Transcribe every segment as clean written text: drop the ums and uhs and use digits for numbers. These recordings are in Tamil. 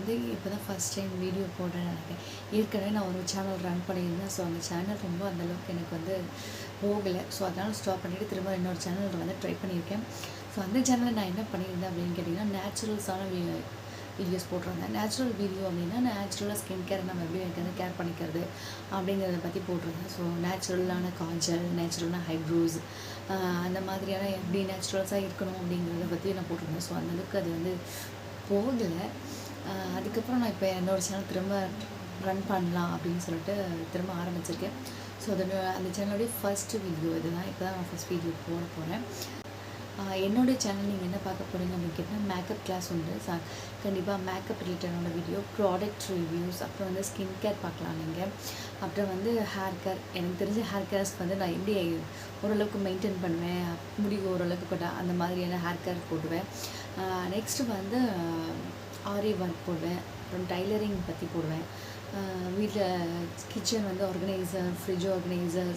வந்து இப்போ தான் ஃபஸ்ட் டைம் வீடியோ போடுறேன்னு நினைக்கிறேன். ஏற்கனவே நான் ஒரு சேனல் ரன் பண்ணியிருந்தேன். ஸோ அந்த சேனல் ரொம்ப அந்தளவுக்கு எனக்கு வந்து போகலை. ஸோ அதனால் ஸ்டாப் பண்ணிவிட்டு திரும்ப இன்னொரு சேனல் வந்து ட்ரை பண்ணியிருக்கேன். ஸோ அந்த சேனலில் நான் என்ன பண்ணியிருந்தேன் அப்படின்னு கேட்டிங்கன்னா, நேச்சுரல்ஸான வீடியோஸ் போட்டிருந்தேன். நேச்சுரல் வீடியோ அப்படின்னா நேச்சுரலாக ஸ்கின் கேர் நம்ம எப்படி வந்து கேர் பண்ணிக்கிறது அப்படிங்கிறத பற்றி போட்டிருந்தேன். ஸோ நேச்சுரலான காஜல், நேச்சுரலான ஹைப்ரோஸ், அந்த மாதிரியான எப்படி நேச்சுரல்ஸாக இருக்கணும் அப்படிங்கிறத பற்றி நான் போட்டிருந்தேன். ஸோ அந்தளவுக்கு அது வந்து போகலை. அதுக்கப்புறம் நான் இப்போ என்னோடய சேனல் திரும்ப ரன் பண்ணலாம் அப்படின்னு சொல்லிட்டு திரும்ப ஆரம்பிச்சிருக்கேன். ஸோ அந்த சேனலுடைய ஃபஸ்ட்டு வீடியோ இது தான். இப்போ தான் நான் ஃபஸ்ட் வீடியோ போட போகிறேன். என்னோடய சேனல் நீங்கள் என்ன பார்க்க போகிறீங்க அப்படின்னு கேட்டால் மேக்கப் கிளாஸ் உண்டு. கண்டிப்பாக மேக்கப் ரிலேட்டடான வீடியோ, ப்ராடக்ட் ரிவ்யூஸ், அப்புறம் வந்து ஸ்கின் கேர் பார்க்கலாம் நீங்கள். அப்புறம் வந்து ஹேர் கேர், எனக்கு தெரிஞ்ச ஹேர் கேர்ஸ் வந்து நான் எப்படி ஓரளவுக்கு மெயின்டைன் பண்ணுவேன், முடி ஓரளவுக்கு கொட்டா அந்த மாதிரியான ஹேர் கேர் போடுவேன். நெக்ஸ்ட்டு வந்து ஆரி ஒர்க் போடுவேன். அப்புறம் டைலரிங் பற்றி போடுவேன். வீட்டில் கிச்சன் வந்து ஆர்கனைசர், ஃப்ரிட்ஜ் ஆர்கனைசர்,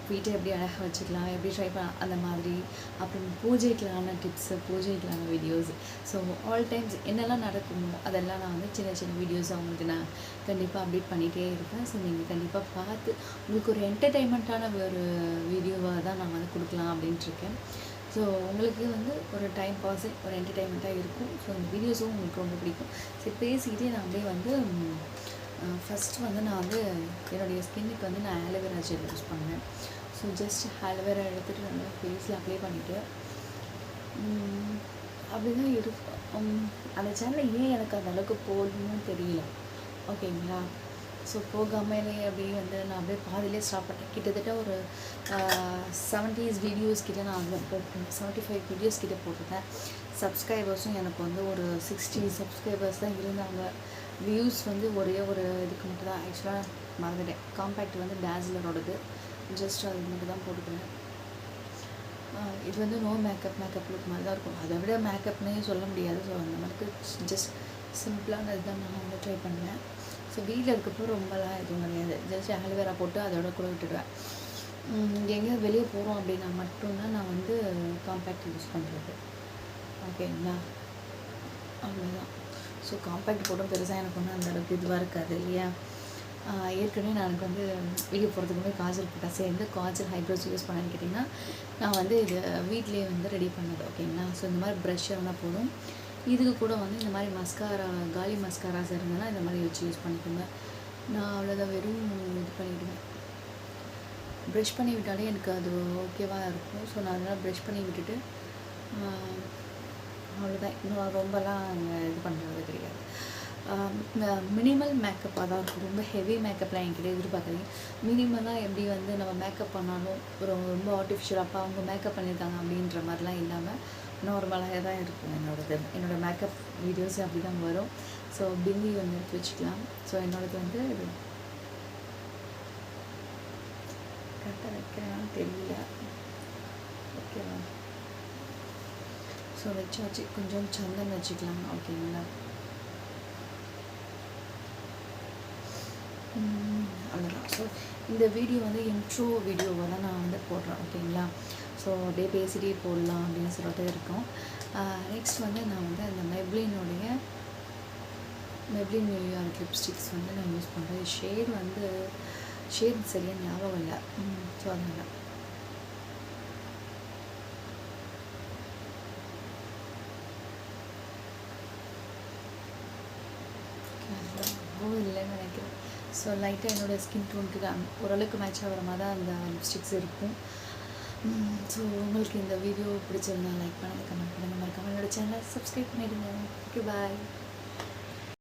வீட்டை எப்படி அழகாக வச்சுக்கலாம், எப்படி ட்ரை அந்த மாதிரி. அப்புறம் பூஜைக்கலான டிப்ஸு, பூஜைக்கலான வீடியோஸ். ஸோ ஆல் டைம்ஸ் என்னெல்லாம் நடக்குமோ அதெல்லாம் நான் வந்து சின்ன சின்ன வீடியோஸ் அவங்களுக்கு நான் கண்டிப்பாக அப்டேட் பண்ணிகிட்டே இருப்பேன். ஸோ நீங்கள் கண்டிப்பாக பார்த்து உங்களுக்கு ஒரு என்டர்டெயின்மெண்ட்டான ஒரு வீடியோவாக தான் நான் வந்து கொடுக்கலாம் அப்படின்ட்டுருக்கேன். ஸோ உங்களுக்கு வந்து ஒரு டைம் பாஸு, ஒரு என்டர்டெயின்மெண்ட்டாக இருக்கும். ஸோ இந்த வீடியோஸும் உங்களுக்கு ரொம்ப பிடிக்கும். சரி, பேசிக்கிட்டே நான் அப்படியே வந்து ஃபஸ்ட்டு வந்து நான் வந்து என்னுடைய ஸ்கின்னுக்கு வந்து நான் ஆலோவேரா ஜெல் யூஸ் பண்ணுவேன். ஸோ ஜஸ்ட் ஆலோவேரா எடுத்துகிட்டு நல்லா ஃபேஸில் அப்ளை பண்ணிவிட்டு அப்படி தான் இருக்கும். அந்த சேனலில் ஏன் எனக்கு அந்த அளவுக்கு போடணும்னு தெரியல, ஓகேங்களா. ஸோ போகாமலே அப்படியே வந்து நான் அப்படியே பாதிலே ஸ்டாப் பண்ணேன். கிட்டத்தட்ட ஒரு 70 வீடியோஸ் கிட்டே நான் அதில் போட்டேன். 75 வீடியோஸ் கிட்டே போட்டிருந்தேன். சப்ஸ்கிரைபர்ஸும் எனக்கு வந்து ஒரு 60 சப்ஸ்கிரைபர்ஸ் தான் இருந்தாங்க. வியூஸ் வந்து ஒரே ஒரு இதுக்கு மட்டும் தான். ஆக்சுவலாக மறந்துட்டேன். காம்பேக்ட் வந்து டேஸ்லரோடது, ஜஸ்ட் அது மட்டும் தான் போட்டுக்கிறேன். இது வந்து நோ மேக்கப் லுக் மாதிரி தான் இருக்கும். அதை விட மேக்கப்னே சொல்ல முடியாது. ஸோ அந்த மாதிரி ஜஸ்ட் சிம்பிளான இதுதான் நான் வந்து ட்ரை பண்ணுவேன். ஸோ வீட்டில் இருக்கப்போ ரொம்பலாம் எதுவும் கிடையாது. ஜஸ்ட் ஆலோவேரா போட்டு அதோட கூட விட்டுடுவேன். எங்கேயாவது வெளியே போகிறோம் அப்படின்னா மட்டும்தான் நான் வந்து காம்பேக்ட் யூஸ் பண்ணுறது, ஓகேங்களா. அவ்வளோதான். ஸோ காம்பேக்ட் போட்டும் பெருசாக எனக்கு ஒன்றும் அந்தளவுக்கு இதுவாக இருக்காது இல்லையா. ஏற்கனவே நான் எனக்கு வந்து வெளியே போகிறதுக்குமே காஜல் போட்டால் சேர்ந்து காஜல் ஹைப்ரோஸ் யூஸ் பண்ணேன்னு கேட்டிங்கன்னா, நான் வந்து இது வீட்லேயே வந்து ரெடி பண்ணது, ஓகேங்களா. ஸோ இந்த மாதிரி ப்ரஷ் இருந்தால் போதும். இதுக்கு கூட வந்து இந்த மாதிரி மஸ்காரா, காலி மஸ்காராஸ் இருந்ததுன்னா இந்த மாதிரி வச்சு யூஸ் பண்ணிக்கோங்க. நான் அவ்வளோதான், வெறும் இது பண்ணிவிடுவேன். ப்ரஷ் பண்ணி விட்டாலே எனக்கு அது ஓகேவாக இருக்கும். ஸோ நான் அதெல்லாம் ப்ரஷ் பண்ணி விட்டுட்டு அவ்வளோதான். இன்னும் ரொம்பலாம் இது பண்ணுறது கிடையாது. மினிமல் மேக்கப்பாக தான் இருக்கும். ரொம்ப ஹெவி மேக்கப்லாம் என்கிட்ட எதிர்பார்க்குறீங்க. மினிமலாக எப்படி வந்து நம்ம மேக்கப் பண்ணாலும் ரொம்ப ஆர்டிஃபிஷியலாக அவங்க மேக்கப் பண்ணியிருக்காங்க அப்படின்ற மாதிரிலாம் இல்லாமல் நார்மலாக தான் இருக்கும் என்னோடய மேக்கப் வீடியோஸ் அப்படி தான் வரும். ஸோ பின்னி ஒன்று எடுத்து வச்சுக்கலாம். ஸோ என்னோடது வந்து இது கரெக்டாக வைக்கிறேன்னு தெரியல, ஓகேவா. ஸோ வச்சாச்சு. கொஞ்சம் சந்தன் வச்சுக்கலாம், ஓகேங்களா. அவ்வளோதான். ஸோ இந்த வீடியோ வந்து இன்ட்ரோ வீடியோவை தான் நான் வந்து போடுறேன், ஓகேங்களா. ஸோ அப்படியே பேசிகிட்டே போடலாம் அப்படின்னு சொல்லிட்டு இருக்கோம். நெக்ஸ்ட் வந்து நான் வந்து அந்த மெப்ளின் நியூயார்க் லிப்ஸ்டிக்ஸ் வந்து நான் யூஸ் பண்ணுறேன். ஷேட் சரியாக ஞாபகம் இல்லை. ஸோ அதனால் இல்லைன்னு நினைக்கிறேன். ஸோ லைட்டாக என்னோடய ஸ்கின் டோனுக்கு ஓரளவுக்கு மேட்ச் ஆகிற மாதிரி தான் அந்த லிப்ஸ்டிக்ஸ் இருக்கும். ஸோ உங்களுக்கு இந்த வீடியோ பிடிச்சிருந்தா லைக் பண்ணுங்கள், கமெண்ட் பண்ணுங்கள், மறக்காமல் என்னோடய சேனலை சப்ஸ்கிரைப் பண்ணிவிடுங்க. ஓகே, பாய்.